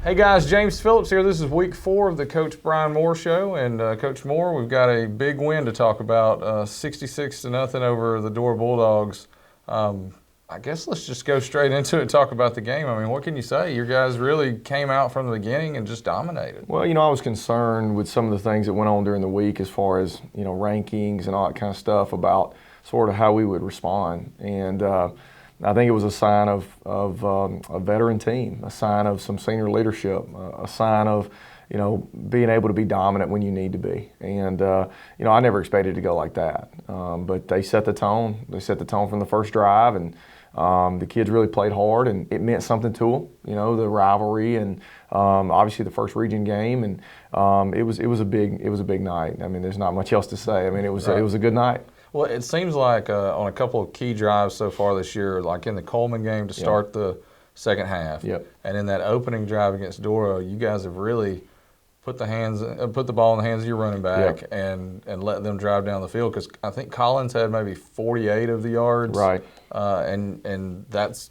Hey guys, James Phillips here. This is week 4 of the Coach Brian Moore Show, and Coach Moore, we've got a big win to talk about, 66-0 over the Dora Bulldogs. I guess let's just go straight into it and talk about the game. I mean, what can you say? You guys really came out from the beginning and just dominated. Well, I was concerned with some of the things that went on during the week as far as, rankings and all that kind of stuff about sort of how we would respond. And I think it was a sign of a veteran team, a sign of some senior leadership, a sign of, being able to be dominant when you need to be. And, I never expected it to go like that. But they set the tone. They set the tone from the first drive, and the kids really played hard, and it meant something to them, the rivalry and obviously the first region game. And it was a big night. I mean, there's not much else to say. I mean, it was a good night. Well, it seems like on a couple of key drives so far this year, like in the Coleman game to start the second half, and in that opening drive against Dora, you guys have really put the ball in the hands of your running back and let them drive down the field, because I think Collins had maybe 48 of the yards, right? And that's,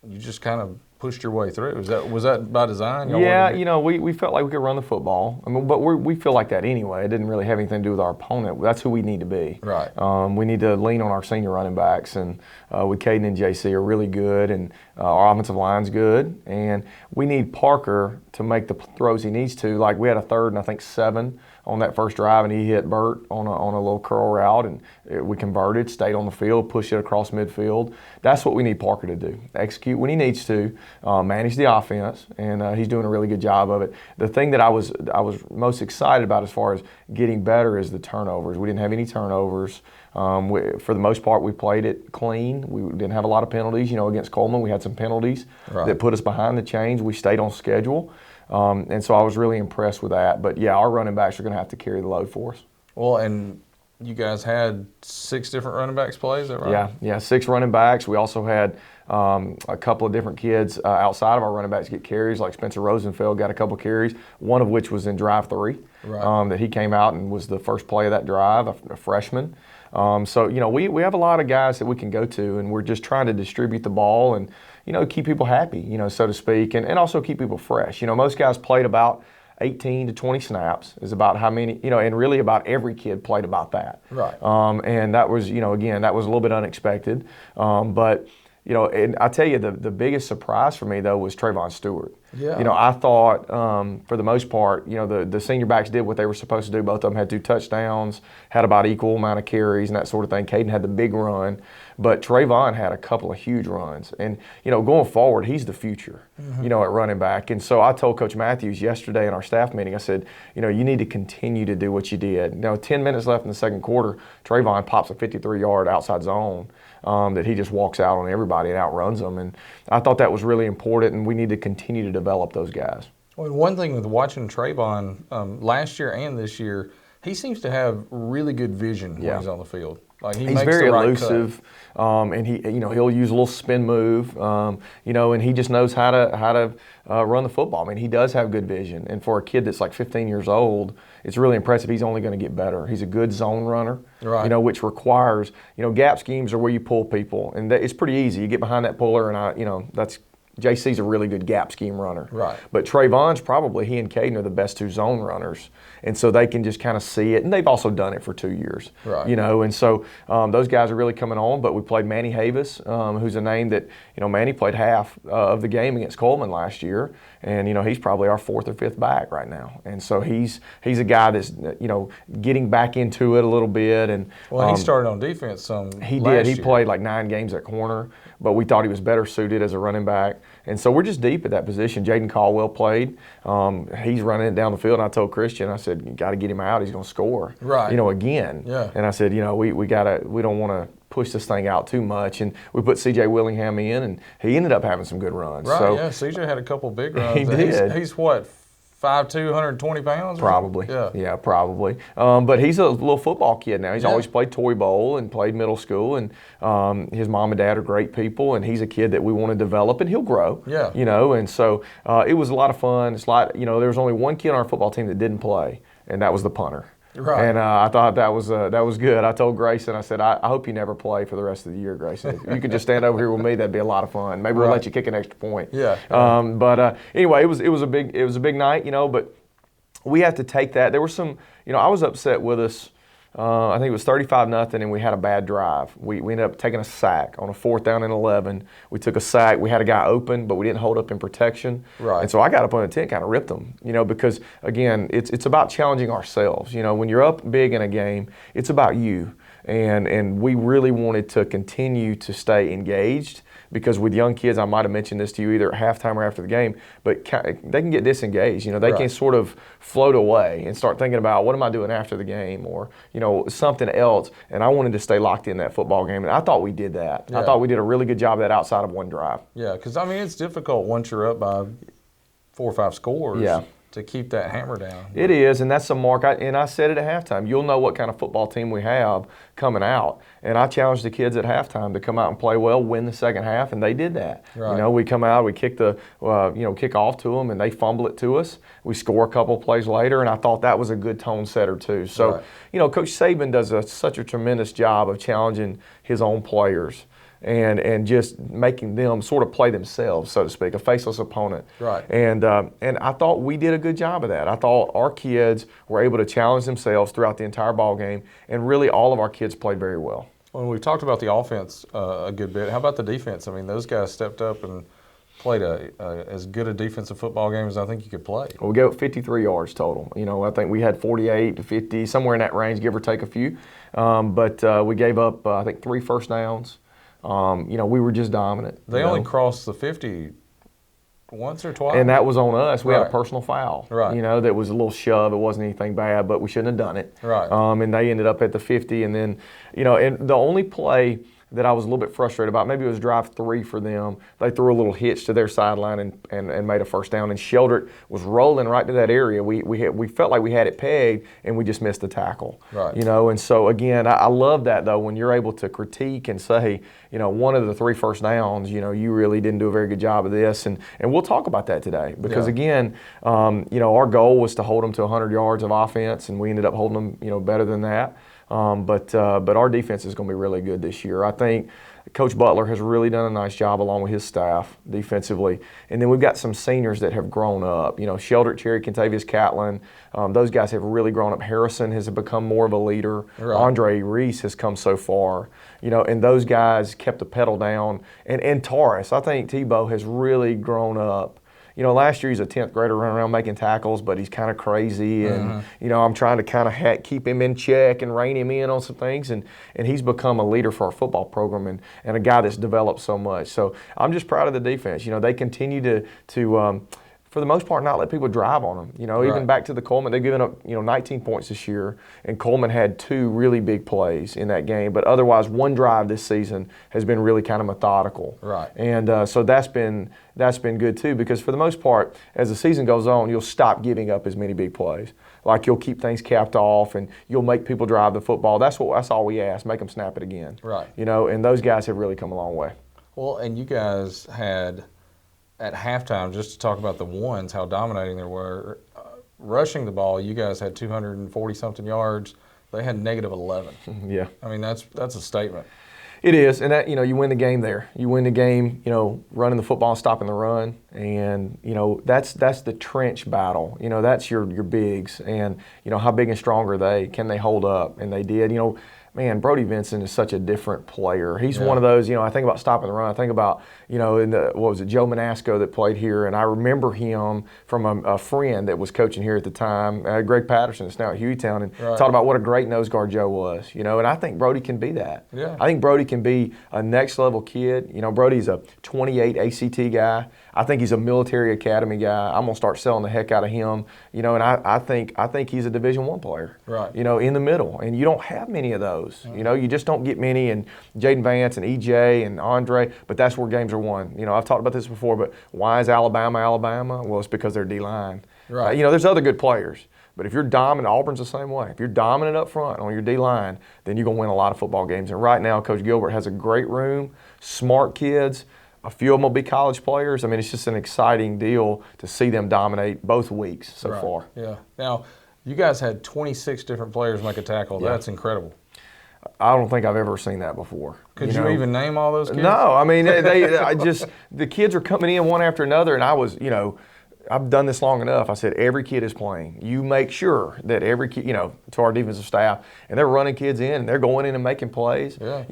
you just kind of pushed your way through. Was that by design? We felt like we could run the football. I mean, but we feel like that anyway. It didn't really have anything to do with our opponent. That's who we need to be. Right. We need to lean on our senior running backs, and with Caden and JC are really good, and our offensive line's good, and we need Parker to make the throws he needs to. Like, we had a 3rd and I think 7 on that first drive, and he hit Burt on a little curl route, and we converted, stayed on the field, pushed it across midfield. That's what we need Parker to do. Execute when he needs to, manage the offense, and he's doing a really good job of it. The thing that I was most excited about as far as getting better is the turnovers. We didn't have any turnovers. For the most part, we played it clean. We didn't have a lot of penalties. Against Coleman, we had some penalties that put us behind the chains. We stayed on schedule. And so I was really impressed with that. But, our running backs are going to have to carry the load for us. Well, and you guys had 6 different running backs play, is that right? Yeah, 6 running backs. We also had a couple of different kids outside of our running backs get carries, like Spencer Rosenfeld got a couple carries, one of which was in drive 3, that he came out and was the first play of that drive, a freshman. So, we have a lot of guys that we can go to, and we're just trying to distribute the ball and, keep people happy, so to speak, and also keep people fresh. Most guys played about 18 to 20 snaps is about how many, and really about every kid played about that. Right. And that was, again, that was a little bit unexpected. But, and I tell you, the biggest surprise for me, though, was Trayvon Stewart. Yeah. I thought, for the most part, the senior backs did what they were supposed to do. Both of them had 2 touchdowns, had about equal amount of carries and that sort of thing. Caden had the big run, but Trayvon had a couple of huge runs. And, going forward, he's the future, at running back. And so I told Coach Matthews yesterday in our staff meeting, I said, you need to continue to do what you did. 10 minutes left in the second quarter, Trayvon pops a 53-yard outside zone that he just walks out on everybody and outruns them. And I thought that was really important, and we need to continue to develop those guys. Well, one thing with watching Trayvon last year and this year, he seems to have really good vision when he's on the field. Like, he's very elusive, and he'll use a little spin move, and he just knows how to run the football. I mean, he does have good vision, and for a kid that's like 15 years old, it's really impressive. He's only going to get better. He's a good zone runner, which requires, gap schemes are where you pull people, and it's pretty easy. You get behind that puller, and that's. JC's a really good gap scheme runner. Right. But Trayvon's probably, he and Caden are the best 2 zone runners. And so they can just kind of see it. And they've also done it for 2 years. Right. And so those guys are really coming on. But we played Manny Havis, who's a name that, Manny played half of the game against Coleman last year. And, he's probably our 4th or 5th back right now. And so he's a guy that's, getting back into it a little bit. And he started on defense some He last did. He year. played like 9 games at corner. But we thought he was better suited as a running back. And so we're just deep at that position. Jaden Caldwell played. He's running it down the field. And I told Christian, I said, you got to get him out. He's going to score. Right. Again. Yeah. And I said, we don't want to push this thing out too much. And we put C.J. Willingham in, and he ended up having some good runs. Right, so, yeah. C.J. had a couple big runs. He did. He's what, 5'2", 120 pounds? Probably. Yeah, probably. But he's a little football kid now. He's Yeah. always played Toy Bowl and played middle school, and his mom and dad are great people, and he's a kid that we want to develop, and he'll grow. Yeah. And so it was a lot of fun. It's like, there was only one kid on our football team that didn't play, and that was the punter. Right. And I thought that was good. I told Grayson, I said, I hope you never play for the rest of the year, Grayson. If you could just stand over here with me, that'd be a lot of fun. Maybe we'll let you kick an extra point. Yeah. But anyway, it was a big night, but we have to take that. There were some, I was upset with us. I think it was 35-0, and we had a bad drive. We ended up taking a sack on a 4th down and 11. We took a sack. We had a guy open, but we didn't hold up in protection. Right. And so I got up on the tent, kind of ripped them, because, again, it's about challenging ourselves. When you're up big in a game, it's about you. And we really wanted to continue to stay engaged, because with young kids, I might have mentioned this to you either at halftime or after the game, but they can get disengaged. They can sort of float away and start thinking about, what am I doing after the game, or something else. And I wanted to stay locked in that football game, and I thought we did that. Yeah. I thought we did a really good job of that outside of one drive. Yeah, because it's difficult once you're up by 4 or 5 scores. Yeah. To keep that hammer down. It is, and that's a mark. I said it at halftime. You'll know what kind of football team we have coming out. And I challenged the kids at halftime to come out and play well, win the second half, and they did that. Right. We come out, we kick the, kick off to them, and they fumble it to us. We score a couple of plays later, and I thought that was a good tone setter too. So, Coach Saban does such a tremendous job of challenging his own players. And just making them sort of play themselves, so to speak, a faceless opponent. Right. And I thought we did a good job of that. I thought our kids were able to challenge themselves throughout the entire ball game, and really all of our kids played very well. Well, we've talked about the offense a good bit. How about the defense? Those guys stepped up and played as good a defensive football game as I think you could play. Well, we gave up 53 yards total. I think we had 48 to 50, somewhere in that range, give or take a few. But we gave up, I think, 3 first downs. We were just dominant. They only crossed the 50 once or twice. And that was on us. We had a personal foul. Right. That was a little shove. It wasn't anything bad, but we shouldn't have done it. Right. And they ended up at the 50. And then, and the only play that I was a little bit frustrated about, maybe it was drive 3 for them. They threw a little hitch to their sideline and made a first down. And Sheldrick was rolling right to that area. We felt like we had it pegged, and we just missed the tackle. Right. And so, again, I love that, though, when you're able to critique and say, one of the 3 first downs, you really didn't do a very good job of this. And we'll talk about that today. Because, again, our goal was to hold them to 100 yards of offense, and we ended up holding them, better than that. But our defense is going to be really good this year. I think Coach Butler has really done a nice job along with his staff defensively. And then we've got some seniors that have grown up. Sheldrick, Cherry, Contavious Catlin, those guys have really grown up. Harrison has become more of a leader. Right. Andre Reese has come so far. And those guys kept the pedal down. And Taurus, I think Tebow has really grown up. Last year he's a 10th grader running around making tackles, but he's kind of crazy. And, I'm trying to kind of keep him in check and rein him in on some things. And he's become a leader for our football program and a guy that's developed so much. So I'm just proud of the defense. They continue to for the most part, not let people drive on them. Even back to the Coleman, they've given up, 19 points this year, and Coleman had 2 really big plays in that game. But otherwise, one drive this season has been really kind of methodical. Right. And so that's been good too, because for the most part, as the season goes on, you'll stop giving up as many big plays. Like you'll keep things capped off, and you'll make people drive the football. That's all we ask. Make them snap it again. Right. And those guys have really come a long way. Well, and you guys had, at halftime, just to talk about the ones, how dominating they were, rushing the ball, you guys had 240-something yards. They had -11. Yeah. That's a statement. It is, and that, you win the game there. You win the game, running the football and stopping the run, and that's the trench battle. That's your bigs, and how big and strong are they? Can they hold up? And they did. Man, Brody Vincent is such a different player. He's one of those, I think about stopping the run. I think about, Joe Manasco that played here, and I remember him from a friend that was coaching here at the time, Greg Patterson, that's now at Hueytown, and talked about what a great nose guard Joe was, and I think Brody can be that. Yeah. I think Brody can be a next level kid. Brody's a 28 ACT guy. I think he's a military academy guy. I'm gonna start selling the heck out of him. And I think he's a Division I player. Right. In the middle, and you don't have many of those. You just don't get many. And Jaden Vance and EJ and Andre, but that's where games are won. I've talked about this before, but why is Alabama? Well, it's because they're D-line. Right. There's other good players. But if you're dominant, Auburn's the same way. If you're dominant up front on your D-line, then you're going to win a lot of football games. And right now, Coach Gilbert has a great room, smart kids. A few of them will be college players. It's just an exciting deal to see them dominate both weeks so far. Yeah. Now, You guys had 26 different players make a tackle. Yeah. That's incredible. I don't think I've ever seen that before. Could you even name all those kids? No, I mean, the kids are coming in one after another, and I was, I've done this long enough. I said, every kid is playing. You make sure that every kid, to our defensive staff, and they're running kids in, and they're going in and making plays. Yeah.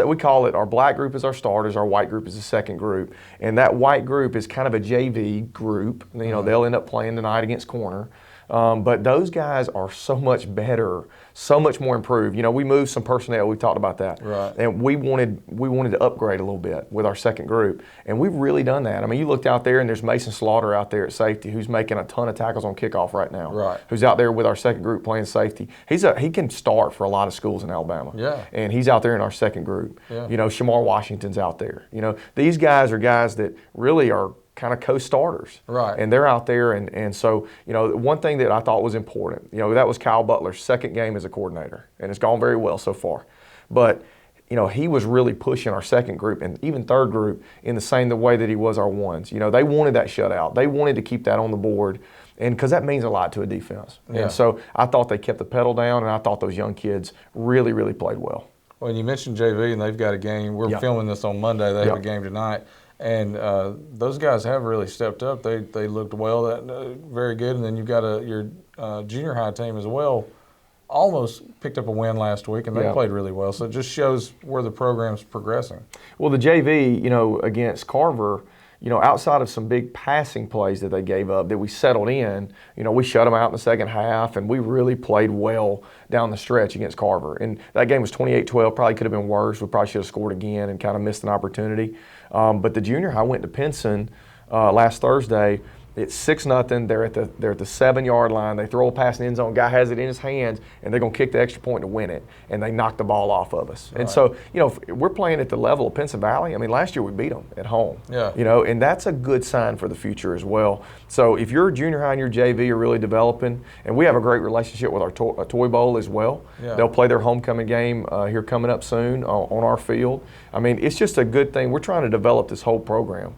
We call it, our black group is our starters, our white group is the second group. And that white group is kind of a JV group. They'll end up playing tonight against Corner. But those guys are so much better, so much more improved. We moved some personnel. We talked about that, right? And we wanted to upgrade a little bit with our second group, and we've really done that. I mean, you looked out there, and there's Mason Slaughter out there at safety, who's making a ton of tackles on kickoff right now. Right. Who's out there with our second group playing safety. He can start for a lot of schools in Alabama. Yeah. And he's out there in our second group. Yeah. Shamar Washington's out there. These guys are guys that really are kind of co-starters. Right. And they're out there, and so, one thing that I thought was important, that was Kyle Butler's second game as a coordinator, and it's gone very well so far. But, he was really pushing our second group and even third group in the way that he was our ones. They wanted that shutout. They wanted to keep that on the board, and because that means a lot to a defense. Yeah. And so I thought they kept the pedal down, and I thought those young kids really, really played well. Well, you mentioned JV, and they've got a game. We're filming this on Monday. They have a game tonight. And those guys have really stepped up. They looked well, very good. And then you've got your junior high team as well. Almost picked up a win last week, and they played really well. So it just shows where the program's progressing. Well, the JV, against Carver, outside of some big passing plays that they gave up that we settled in, we shut them out in the second half, and we really played well down the stretch against Carver. And that game was 28-12, probably could have been worse. We probably should have scored again and kind of missed an opportunity. But the junior high went to Pinson last Thursday. It's 6-0. They're at the 7-yard line. They throw a pass in the end zone. Guy has it in his hands, and they're going to kick the extra point to win it. And they knock the ball off of us. Right. And so, we're playing at the level of Pinson Valley. I mean, last year we beat them at home. Yeah. And that's a good sign for the future as well. So if your junior high and your JV are really developing, and we have a great relationship with our Toy Bowl as well. Yeah. They'll play their homecoming game here coming up soon on our field. I mean, it's just a good thing. We're trying to develop this whole program.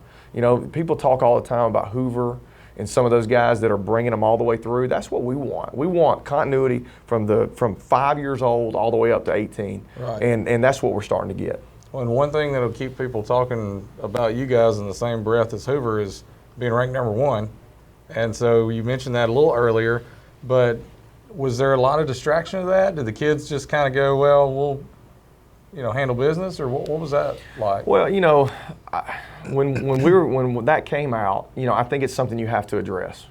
People talk all the time about Hoover and some of those guys that are bringing them all the way through. That's what we want. We want continuity from 5 years old all the way up to 18. Right. And that's what we're starting to get. Well, and one thing that'll keep people talking about you guys in the same breath as Hoover is being ranked number 1. And so you mentioned that a little earlier, but was there a lot of distraction of that? Did the kids just kind of go, well, we'll handle business, or what was that like? Well, when that came out, I think it's something you have to address.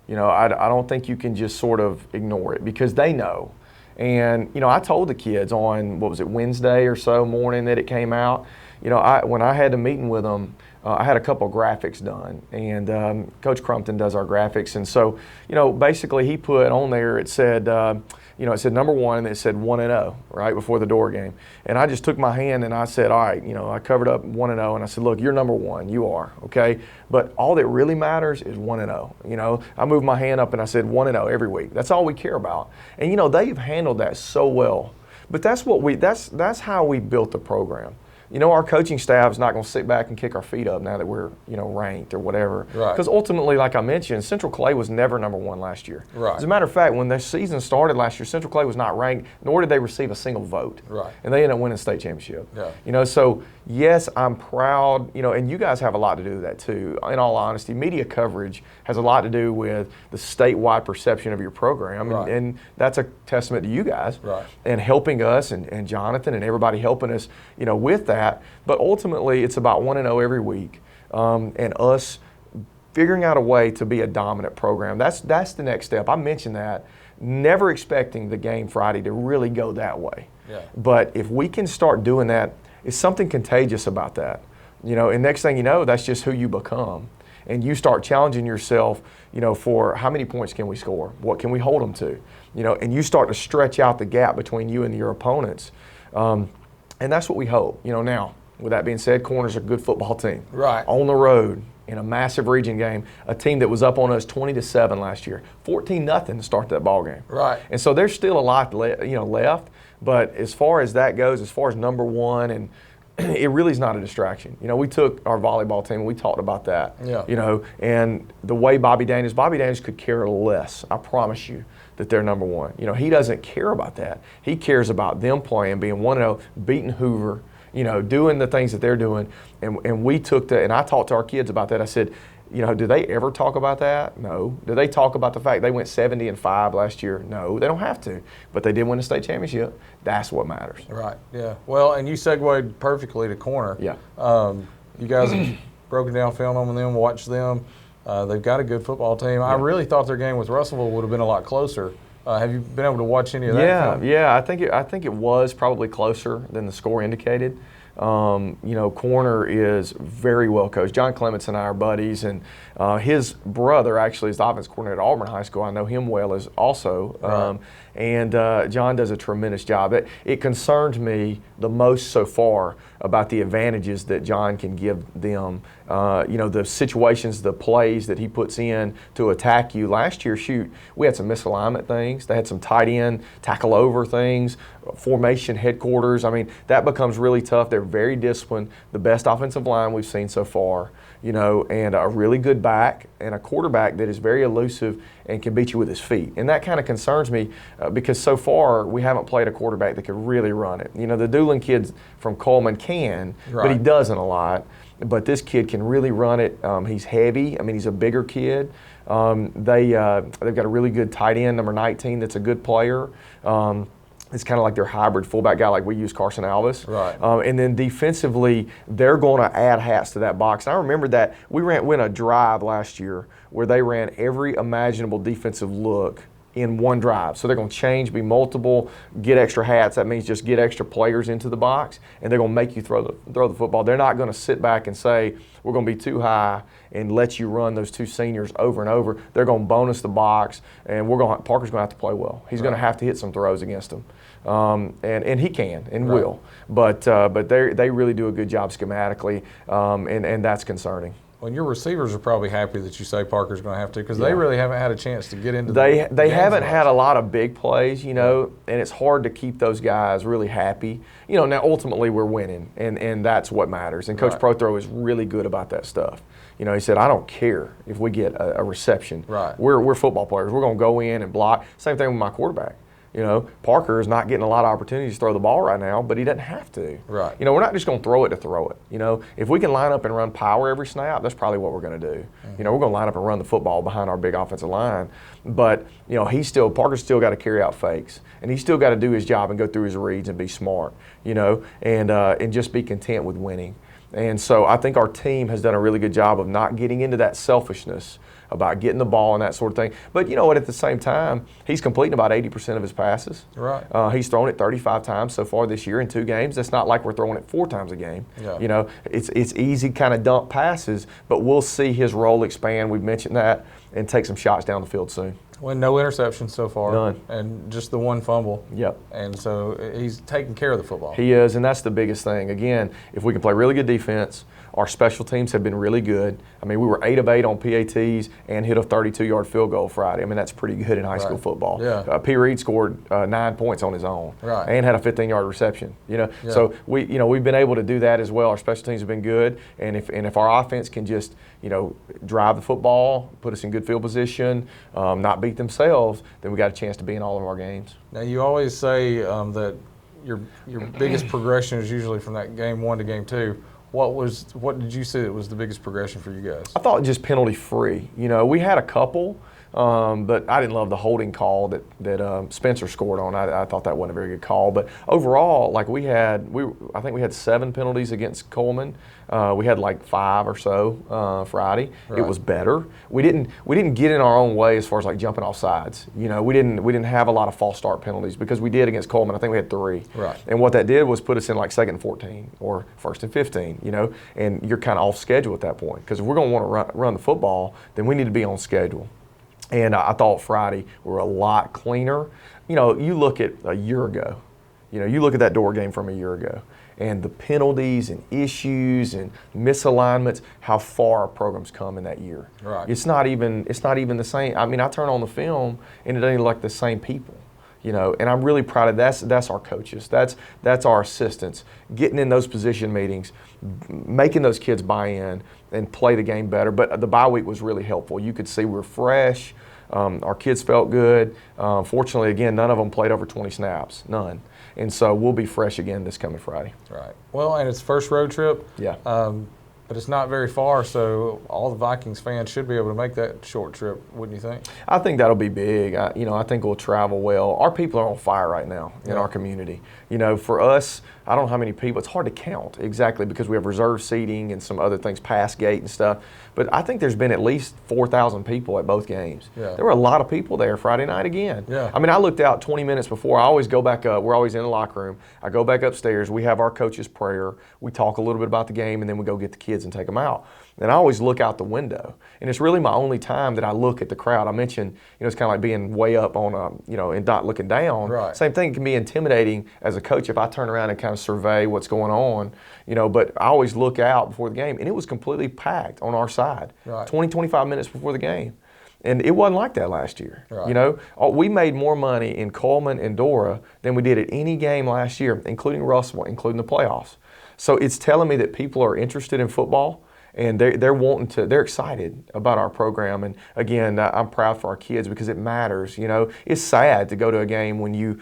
I don't think you can just sort of ignore it because they know. And, I told the kids on, Wednesday or so morning that it came out. When I had a meeting with them, I had a couple of graphics done, and Coach Crumpton does our graphics. And so, basically he put on there, it said, it said number 1, and it said 1-0 right before the door game. And I just took my hand and I said, all right, I covered up 1-0, and I said, look, you're number 1, you are, okay? But all that really matters is 1-0. I moved my hand up and I said 1-0 every week. That's all we care about. And they've handled that so well. But that's how we built the program. Our coaching staff is not going to sit back and kick our feet up now that we're, ranked or whatever. Right. Because ultimately, like I mentioned, Central Clay was never number 1 last year. Right. As a matter of fact, when the season started last year, Central Clay was not ranked, nor did they receive a single vote. Right. And they ended up winning the state championship. Yeah. So yes, I'm proud, and you guys have a lot to do with that too. In all honesty, media coverage has a lot to do with the statewide perception of your program. Right. And that's a testament to you guys. Right. And helping us and Jonathan and everybody helping us, with that. But ultimately, it's about 1-0 every week, and us figuring out a way to be a dominant program. That's the next step. I mentioned that, never expecting the game Friday to really go that way. Yeah. But if we can start doing that, it's something contagious about that. And next thing you know, that's just who you become. And you start challenging yourself, for how many points can we score? What can we hold them to? And you start to stretch out the gap between you and your opponents. And that's what we hope. Now, with that being said, Corner's a good football team. Right. On the road in a massive region game, a team that was up on us 20-7 last year, 14-0 to start that ball game. Right. And so there's still a lot left. But as far as that goes, as far as number 1 and it really is not a distraction. You know, we took our volleyball team and we talked about that. Yeah. You know, and the way Bobby Daniels could care less. I promise you that they're number one. You know, he doesn't care about that. He cares about them playing, being 1-0, beating Hoover, you know, doing the things that they're doing. And we took that, and I talked to our kids about that. I said, you know, do they ever talk about that? No. Do they talk about the fact they went 70-5 last year? No, they don't have to. But they did win the state championship. That's what matters. Right, yeah. Well, and you segued perfectly to corner. Yeah. You guys have broken down film on them, watched them. They've got a good football team. Yeah. I really thought their game with Russellville would have been a lot closer. Have you been able to watch any of that film? Yeah. I think it was probably closer than the score indicated. You know, corner is very well coached. John Clements and I are buddies, and his brother actually is the offense coordinator at Auburn High School. I know him well as also. Right. And John does a tremendous job. It concerns me the most so far about the advantages that John can give them. You know, the situations, the plays that he puts in to attack you. Last year, we had some misalignment things. They had some tight end, tackle over things, formation headquarters. I mean, that becomes really tough. They're very disciplined. The best offensive line we've seen so far, you know, and a really good back and a quarterback that is very elusive and can beat you with his feet. And that kind of concerns me because so far we haven't played a quarterback that could really run it. You know, the Doolin kid from Coleman can, right, but he doesn't a lot. But this kid can really run it. He's heavy. I mean, he's a bigger kid. They've got a really good tight end, number 19, that's a good player. It's kind of like their hybrid fullback guy, like we use Carson Alvis. Right. And then defensively, they're going to add hats to that box. And I remember that we went a drive last year where they ran every imaginable defensive look in one drive. So they're going to change, be multiple, get extra hats. That means just get extra players into the box, and they're going to make you throw the football. They're not going to sit back and say, we're going to be too high and let you run those two seniors over and over. They're going to bonus the box, and Parker's going to have to play well. He's going to have to hit some throws against them. And he can and will. But they really do a good job schematically, and that's concerning. Well, your receivers are probably happy that you say Parker's going to have to, because they really haven't had a chance to get into They haven't had a lot of big plays, you know, and it's hard to keep those guys really happy. You know, now ultimately we're winning, and that's what matters. And Coach Prothro is really good about that stuff. You know, he said, I don't care if we get a reception. Right. We're football players. We're going to go in and block. Same thing with my quarterback. You know, Parker is not getting a lot of opportunities to throw the ball right now, but he doesn't have to. Right. You know, we're not just going to throw it to throw it. You know, if we can line up and run power every snap, that's probably what we're going to do. Mm-hmm. You know, we're going to line up and run the football behind our big offensive line. But, you know, Parker's still got to carry out fakes, and he's still got to do his job and go through his reads and be smart, you know, and just be content with winning. And so I think our team has done a really good job of not getting into that selfishness about getting the ball and that sort of thing. But you know what, at the same time, he's completing about 80% of his passes. Right. He's thrown it 35 times so far this year in 2 games. That's not like we're throwing it 4 times a game. Yeah. You know, it's easy kind of dump passes, but we'll see his role expand. We've mentioned that, and take some shots down the field soon. Well, no interceptions so far. None. And just the one fumble. Yep. And so he's taking care of the football. He is, and that's the biggest thing. Again, if we can play really good defense, our special teams have been really good. I mean, we were 8 of 8 on PATs and hit a 32-yard field goal Friday. I mean, that's pretty good in high school football. Yeah. P. Reed scored 9 points on his own, and had a 15-yard reception. You know, so we've been able to do that as well. Our special teams have been good, and if our offense can just drive the football, put us in good field position, not beat themselves, then we got a chance to be in all of our games. Now, you always say that your biggest progression is usually from that game 1 to game 2. What did you say that was the biggest progression for you guys? I thought just penalty free. You know, we had a couple, but I didn't love the holding call that Spencer scored on. I thought that wasn't a very good call. But overall, like I think we had 7 penalties against Coleman. We had like 5 or so Friday. Right. It was better. We didn't get in our own way as far as like jumping off sides. You know, we didn't have a lot of false start penalties because we did against Coleman. I think we had 3. Right. And what that did was put us in like 2nd and 14 or 1st and 15. You know, and you're kind of off schedule at that point, because if we're going to want to run the football, then we need to be on schedule. And I thought Friday we were a lot cleaner. You know, you look at a year ago. You know, you look at that Door game from a year ago, and the penalties and issues and misalignments, how far our program's come in that year. Right. It's not even the same. I mean, I turn on the film and it ain't like the same people. And I'm really proud of that's our coaches. That's our assistants, getting in those position meetings, making those kids buy in and play the game better. But the bye week was really helpful. You could see we're fresh. Our kids felt good. Fortunately, again, none of them played over 20 snaps, none. And so we'll be fresh again this coming Friday. Right. Well, and it's first road trip. Yeah. But it's not very far, so all the Vikings fans should be able to make that short trip, wouldn't you think? I think that'll be big. I think we'll travel well. Our people are on fire right now in our community. For us, I don't know how many people. It's hard to count exactly because we have reserved seating and some other things, pass gate and stuff. But I think there's been at least 4,000 people at both games. Yeah. There were a lot of people there Friday night again. Yeah. I mean, I looked out 20 minutes before. I always go back up. We're always in the locker room. I go back upstairs. We have our coach's prayer. We talk a little bit about the game, and then we go get the kids and take them out. And I always look out the window. And it's really my only time that I look at the crowd. I mentioned, it's kind of like being way up on and not looking down. Right. Same thing, it can be intimidating as a coach if I turn around and kind of survey what's going on, but I always look out before the game. And it was completely packed on our side, right. 20, 25 minutes before the game. And it wasn't like that last year. Right. We made more money in Coleman and Dora than we did at any game last year, including Russell, including the playoffs. So it's telling me that people are interested in football. And they're excited about our program. And again, I'm proud for our kids because it matters. It's sad to go to a game when you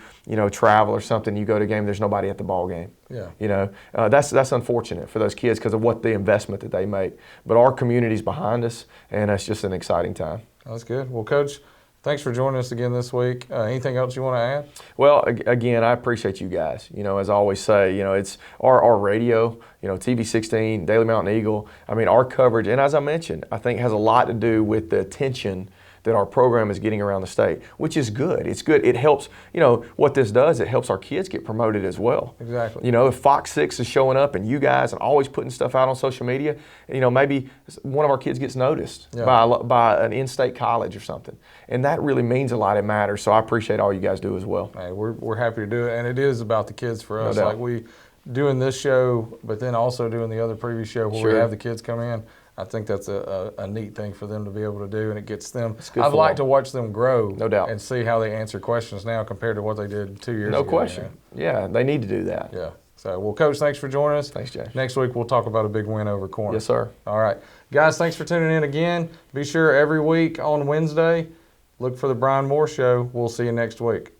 travel or something. You go to a game, there's nobody at the ball game. Yeah. That's unfortunate for those kids because of what the investment that they make. But our community's behind us, and it's just an exciting time. That's good. Well, Coach, thanks for joining us again this week. Anything else you want to add? Well, again, I appreciate you guys. As I always say, it's our radio, TV 16, Daily Mountain Eagle. I mean, our coverage, and as I mentioned, I think has a lot to do with the attention that our program is getting around the state, which is good. It's good. It helps, what this does, it helps our kids get promoted as well. Exactly. If Fox 6 is showing up and you guys are always putting stuff out on social media, maybe one of our kids gets noticed by an in-state college or something. And that really means a lot. It matters. So I appreciate all you guys do as well. Hey, we're happy to do it. And it is about the kids for us. No doubt. Like we doing this show, but then also doing the other previous show where we have the kids come in. I think that's a neat thing for them to be able to do, and it gets them. I've liked to watch them grow, no doubt, and see how they answer questions now compared to what they did 2 years ago. No question. Yeah, they need to do that. Yeah. So, well, Coach, thanks for joining us. Thanks, Jay. Next week we'll talk about a big win over Corn. Yes, sir. All right, guys. Thanks for tuning in again. Be sure every week on Wednesday, look for the Brian Moore Show. We'll see you next week.